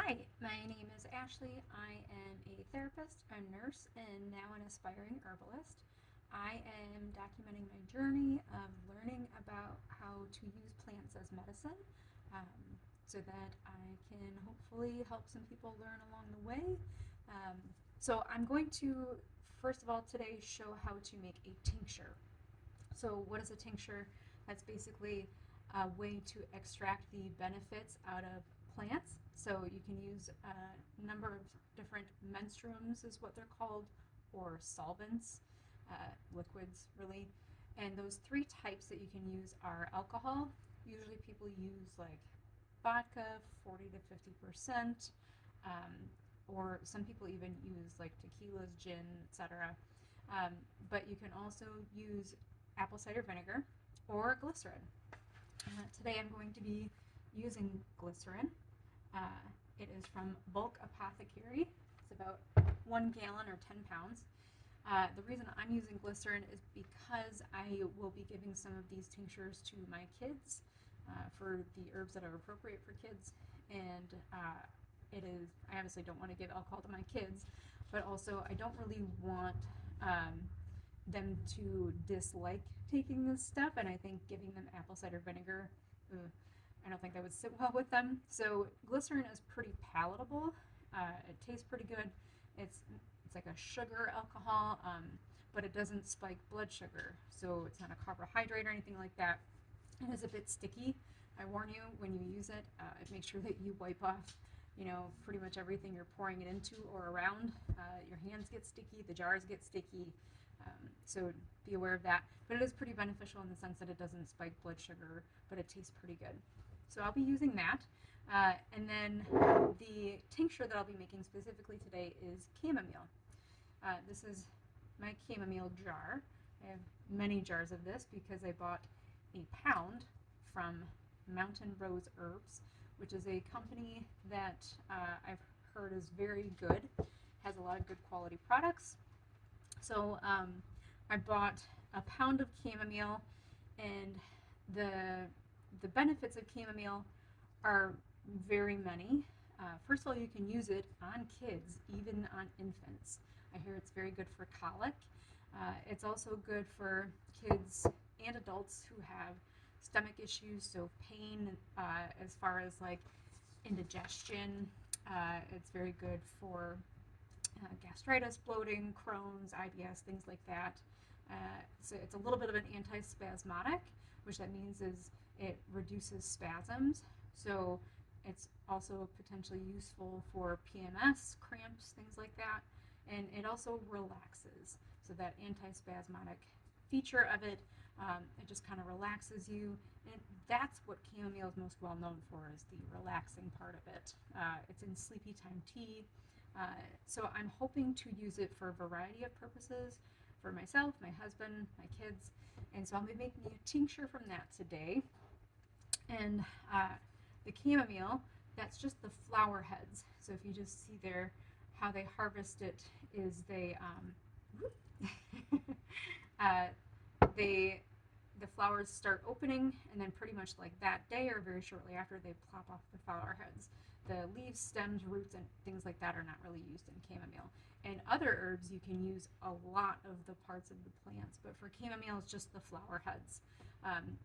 Hi, my name is Ashley. I am a therapist, a nurse, and now an aspiring herbalist. I am documenting my journey of learning about how to use plants as medicine um, so that I can hopefully help some people learn along the way. Um, so, I'm going to, first of all, today show how to make a tincture. So, what is a tincture? That's basically a way to extract the benefits out of plants. So, you can use a number of different menstruums, is what they're called, or solvents, liquids, really. And those three types that you can use are alcohol. Usually, people use like vodka, 40 to 50%, or some people even use like tequilas, gin, etc. Um, but you can also use apple cider vinegar or glycerin. Today I'm going to be using glycerin. Uh, it is from Bulk Apothecary. It's about 1 gallon or 10 pounds. The reason I'm using glycerin is because I will be giving some of these tinctures to my kids for the herbs that are appropriate for kids. And I obviously don't want to give alcohol to my kids, but also I don't really want them to dislike taking this stuff. And I think giving them apple cider vinegar, I don't think that would sit well with them. So glycerin is pretty palatable. It tastes pretty good. It's like a sugar alcohol, but it doesn't spike blood sugar. So it's not a carbohydrate or anything like that. It is a bit sticky. I warn you when you use it, make sure that you wipe off, pretty much everything you're pouring it into or around. Your hands get sticky, the jars get sticky, so be aware of that. But it is pretty beneficial in the sense that it doesn't spike blood sugar, but it tastes pretty good. So I'll be using that. And then the tincture that I'll be making specifically today is chamomile. This is my chamomile jar. I have many jars of this because I bought a pound from Mountain Rose Herbs, which is a company that I've heard is very good, has a lot of good quality products. So I bought a pound of chamomile, and the the benefits of chamomile are very many. First of all, you can use it on kids, even on infants. I hear it's very good for colic. It's also good for kids and adults who have stomach issues, so pain as far as like indigestion. It's very good for gastritis, bloating, Crohn's, IBS, things like that. So it's a little bit of an antispasmodic, which that means is it reduces spasms. So it's also potentially useful for PMS, cramps, things like that. And it also relaxes. So that antispasmodic feature of it just kind of relaxes you. And that's what chamomile is most well known for, is the relaxing part of it. It's in sleepy time tea. So I'm hoping to use it for a variety of purposes for myself, my husband, my kids. And so I'll be making a tincture from that today. And the chamomile, that's just the flower heads. So if you just see there, how they harvest it is uh, they the flowers start opening, and then pretty much like that day or very shortly after, they plop off the flower heads. The leaves, stems, roots, and things like that are not really used in chamomile. And other herbs, you can use a lot of the parts of the plants, but for chamomile, it's just the flower heads.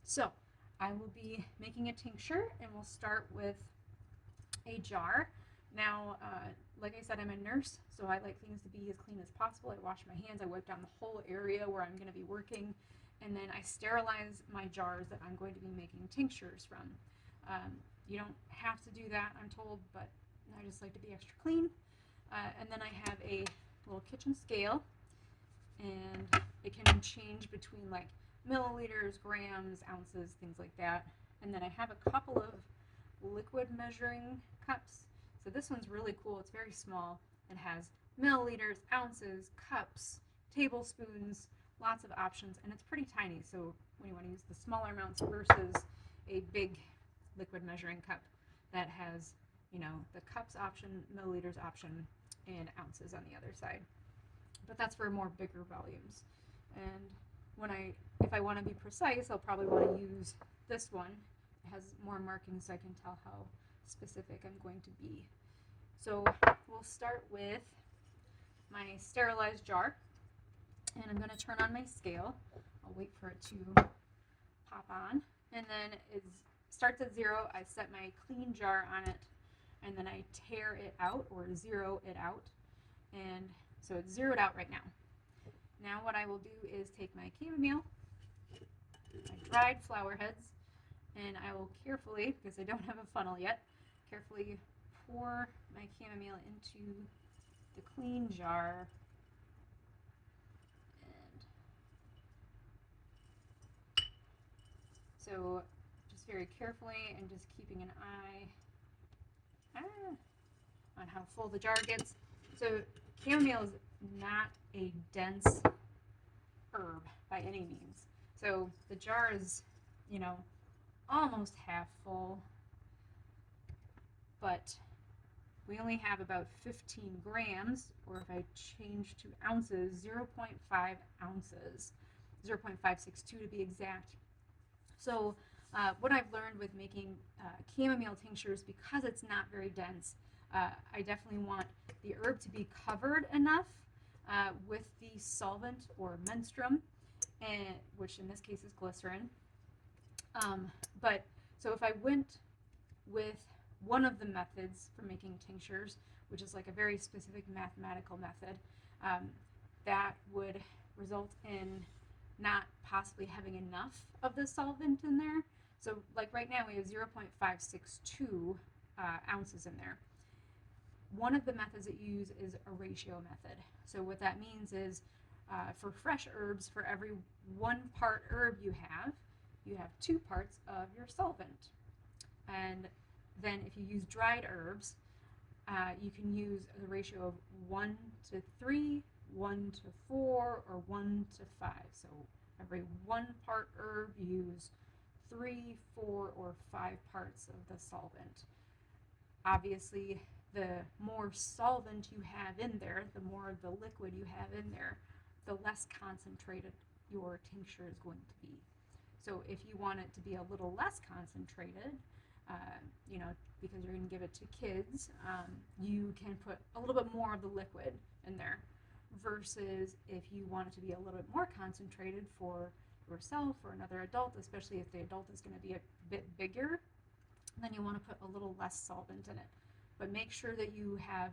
So I will be making a tincture, and we'll start with a jar. Now, like I said, I'm a nurse, so I like things to be as clean as possible. I wash my hands, I wipe down the whole area where I'm going to be working, and then I sterilize my jars that I'm going to be making tinctures from. You don't have to do that, I'm told, but I just like to be extra clean. And then I have a little kitchen scale, and it can change between like milliliters, grams, ounces, things like that. And then I have a couple of liquid measuring cups. So this one's really cool. It's very small. It has milliliters, ounces, cups, tablespoons, lots of options, and it's pretty tiny. So when you want to use the smaller amounts versus a big liquid measuring cup that has, the cups option, milliliters option, and ounces on the other side. But that's for more bigger volumes. And if I want to be precise, I'll probably want to use this one. It has more markings so I can tell how specific I'm going to be. So we'll start with my sterilized jar, and I'm going to turn on my scale. I'll wait for it to pop on, and then it starts at 0. I set my clean jar on it, and then I tear it out or zero it out, and so it's zeroed out right now. Now what I will do is take my chamomile, my dried flower heads, and I will carefully, because I don't have a funnel yet, carefully pour my chamomile into the clean jar. And so just very carefully and just keeping an eye on how full the jar gets. So chamomile is not a dense herb by any means. So the jar is, almost half full, but we only have about 15 grams, or if I change to ounces, 0.5 ounces, 0.562 to be exact. So what I've learned with making chamomile tinctures, because it's not very dense, I definitely want the herb to be covered enough with the solvent or menstruum, which in this case is glycerin. But so if I went with one of the methods for making tinctures, which is like a very specific mathematical method, that would result in not possibly having enough of the solvent in there. So like right now we have 0.562 ounces in there. One of the methods that you use is a ratio method. So what that means is for fresh herbs, for every 1 part herb you have 2 parts of your solvent. And then if you use dried herbs, you can use the ratio of 1 to 3, 1 to 4, or 1 to 5. So every 1 part herb, you use 3, 4, or 5 parts of the solvent. Obviously, the more solvent you have in there, the more of the liquid you have in there, the less concentrated your tincture is going to be. So if you want it to be a little less concentrated, because you're going to give it to kids, you can put a little bit more of the liquid in there, versus if you want it to be a little bit more concentrated for yourself or another adult, especially if the adult is going to be a bit bigger, then you want to put a little less solvent in it. But make sure that you have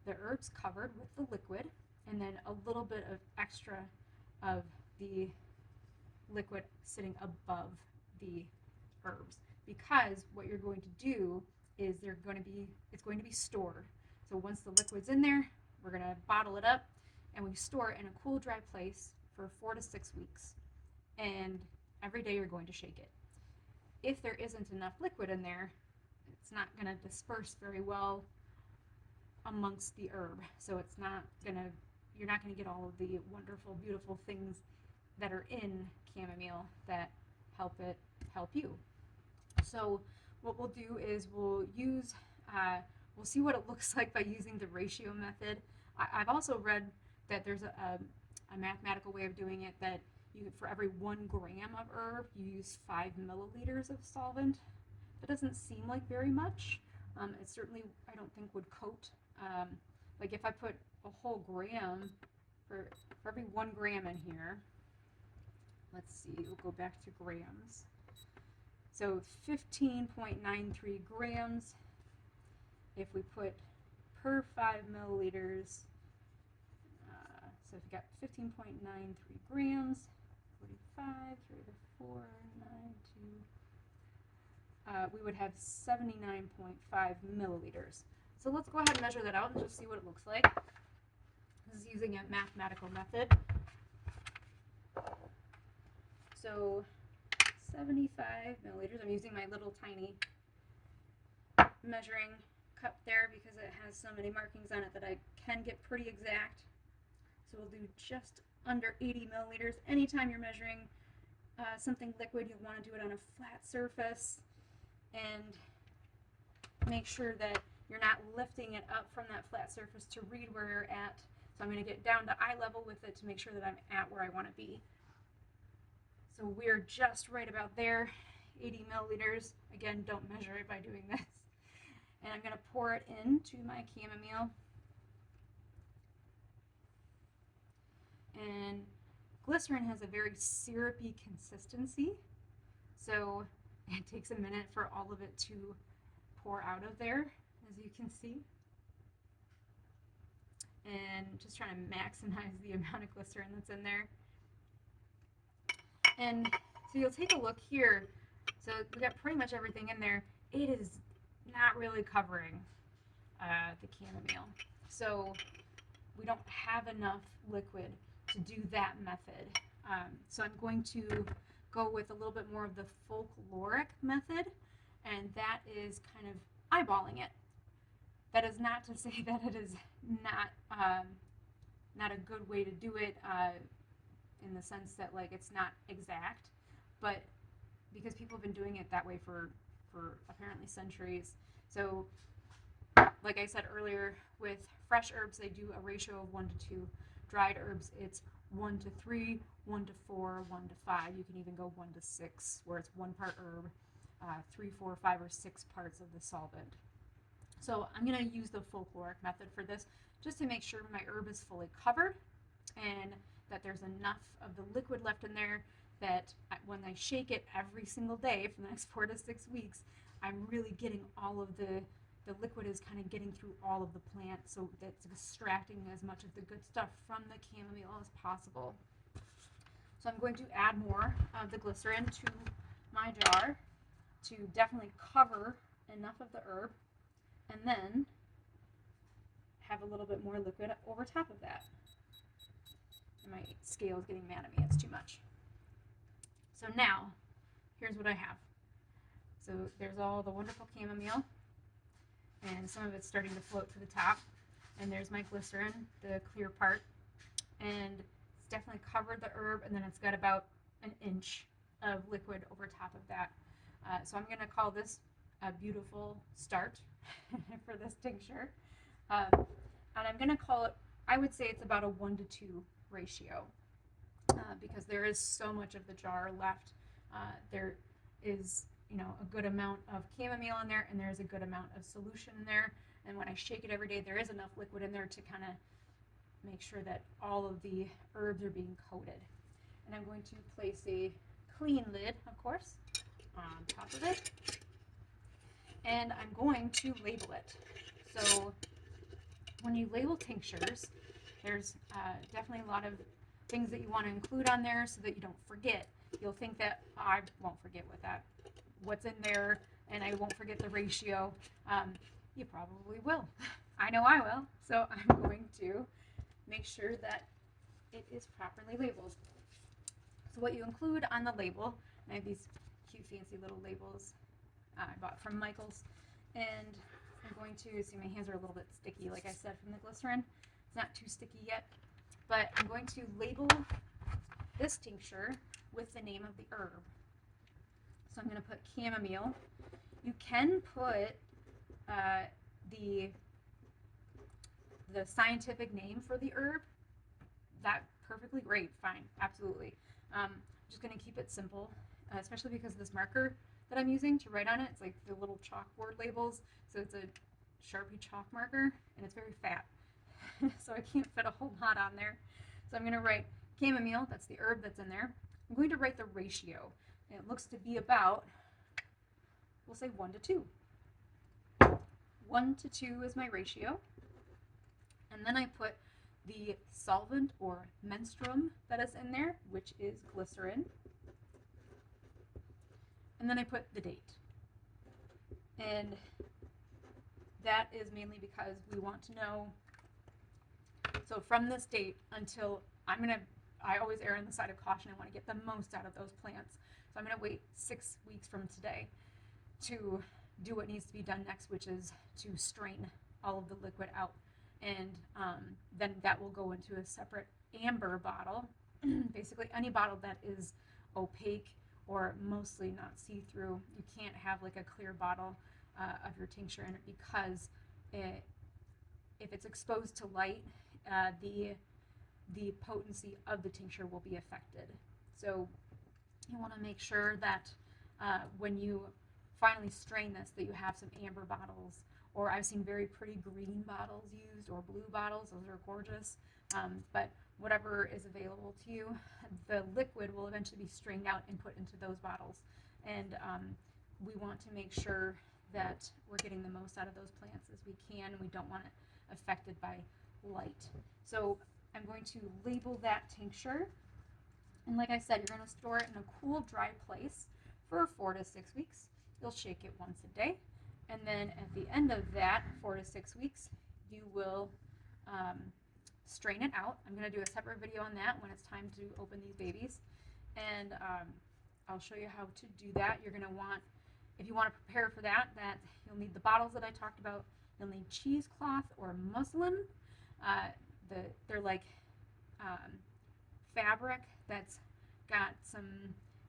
the herbs covered with the liquid, and then a little bit of extra of the liquid sitting above the herbs, because what you're going to do is it's going to be stored. So once the liquid's in there, we're going to bottle it up, and we store it in a cool, dry place for 4 to 6 weeks. And every day you're going to shake it. If there isn't enough liquid in there, it's not going to disperse very well amongst the herb. So you're not going to get all of the wonderful, beautiful things that are in chamomile that help you. So what we'll do is we'll see what it looks like by using the ratio method. I've also read that there's a mathematical way of doing it, that for every 1 gram of herb, you use 5 milliliters of solvent. That doesn't seem like very much. It certainly, I don't think, would coat. Like if I put a whole gram, for every 1 gram in here, let's see, we'll go back to grams. So 15.93 grams. If we put per 5 milliliters, so if you got 15.93 grams, 45, 3 to 4, 9, 2, we would have 79.5 milliliters. So let's go ahead and measure that out and just see what it looks like. This is using a mathematical method. So 75 milliliters. I'm using my little tiny measuring cup there because it has so many markings on it that I can get pretty exact. So we'll do just under 80 milliliters. Anytime you're measuring something liquid, you'll want to do it on a flat surface, and make sure that you're not lifting it up from that flat surface to read where you're at. So I'm going to get down to eye level with it to make sure that I'm at where I want to be. So we're just right about there, 80 milliliters. Again, don't measure it by doing this. And I'm going to pour it into my chamomile. And glycerin has a very syrupy consistency, so it takes a minute for all of it to pour out of there, as you can see. And just trying to maximize the amount of glycerin that's in there. And so you'll take a look here. So we got pretty much everything in there. It is not really covering the chamomile. So we don't have enough liquid to do that method. So I'm going to go with a little bit more of the folkloric method, and that is kind of eyeballing it. That is not to say that it is not a good way to do it in the sense that like it's not exact, but because people have been doing it that way for apparently centuries. So like I said earlier, with fresh herbs they do a ratio of 1 to 2. Dried herbs it's 1 to 3, 1 to 4, 1 to 5. You can even go 1 to 6, where it's 1 part herb, 3, 4, 5, or 6 parts of the solvent. So I'm going to use the folkloric method for this, just to make sure my herb is fully covered and that there's enough of the liquid left in there that when I shake it every single day for the next 4 to 6 weeks, I'm really getting all of the liquid is kind of getting through all of the plant, so that's extracting as much of the good stuff from the chamomile as possible. So I'm going to add more of the glycerin to my jar to definitely cover enough of the herb, and then have a little bit more liquid over top of that. And my scale is getting mad at me, it's too much. So now, here's what I have. So there's all the wonderful chamomile, and some of it's starting to float to the top. And there's my glycerin, the clear part, and it's definitely covered the herb, and then it's got about an inch of liquid over top of that. So I'm going to call this a beautiful start for this tincture. And I'm going to call it, I would say it's about a 1 to 2 ratio, because there is so much of the jar left. There is, a good amount of chamomile in there, and there's a good amount of solution in there. And when I shake it every day, there is enough liquid in there to kind of make sure that all of the herbs are being coated. And I'm going to place a clean lid, of course, on top of it. And I'm going to label it. So when you label tinctures, there's definitely a lot of things that you want to include on there so that you don't forget. You'll think that I won't forget what's in there, and I won't forget the ratio. You probably will. I know I will. So I'm going to make sure that it is properly labeled. So what you include on the label, and I have these cute fancy little labels I bought from Michael's, and I'm going to, see my hands are a little bit sticky like I said from the glycerin. It's not too sticky yet, but I'm going to label this tincture with the name of the herb. So I'm going to put chamomile. You can put the scientific name for the herb. That's perfectly great, fine, absolutely. I'm just going to keep it simple, especially because this marker that I'm using to write on it, it's like the little chalkboard labels. So it's a Sharpie chalk marker, and it's very fat. So I can't fit a whole lot on there. So I'm going to write chamomile, that's the herb that's in there. I'm going to write the ratio. And it looks to be about, we'll say 1 to 2. 1 to 2 is my ratio. And then I put the solvent or menstruum that is in there, which is glycerin. And then I put the date. And that is mainly because we want to know, so from this date until I always err on the side of caution. I want to get the most out of those plants. So I'm going to wait 6 weeks from today to do what needs to be done next, which is to strain all of the liquid out. And then that will go into a separate amber bottle. Basically any bottle that is opaque or mostly not see-through. You can't have like a clear bottle of your tincture in it, because if it's exposed to light, the potency of the tincture will be affected. So you want to make sure that when you finally strain this, that you have some amber bottles or I've seen very pretty green bottles used or blue bottles. Those are gorgeous. But whatever is available to you, the liquid will eventually be strained out and put into those bottles. And we want to make sure that we're getting the most out of those plants as we can. We don't want it affected by light. So I'm going to label that tincture. And like I said, you're going to store it in a cool, dry place for 4 to 6 weeks. You'll shake it once a day. And then at the end of that 4 to 6 weeks, you will strain it out. I'm going to do a separate video on that when it's time to open these babies. And I'll show you how to do that. You're going to want, if you want to prepare for that, you'll need the bottles that I talked about. You'll need cheesecloth or muslin. They're like fabric that's got some,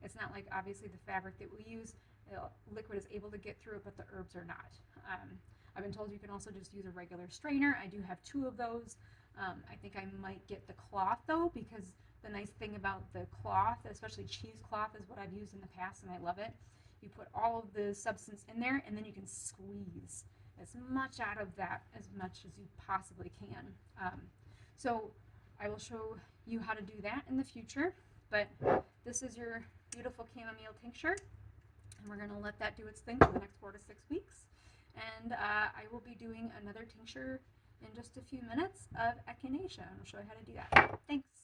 it's not like obviously the fabric that we use. The liquid is able to get through it, but the herbs are not. I've been told you can also just use a regular strainer. I do have 2 of those. I think I might get the cloth though, because the nice thing about the cloth, especially cheesecloth, is what I've used in the past and I love it. You put all of the substance in there and then you can squeeze as much out of that as much as you possibly can. So I will show you how to do that in the future, but this is your beautiful chamomile tincture, and we're going to let that do its thing for the next 4 to 6 weeks. And I will be doing another tincture in just a few minutes of echinacea, and I'll show you how to do that. Thanks.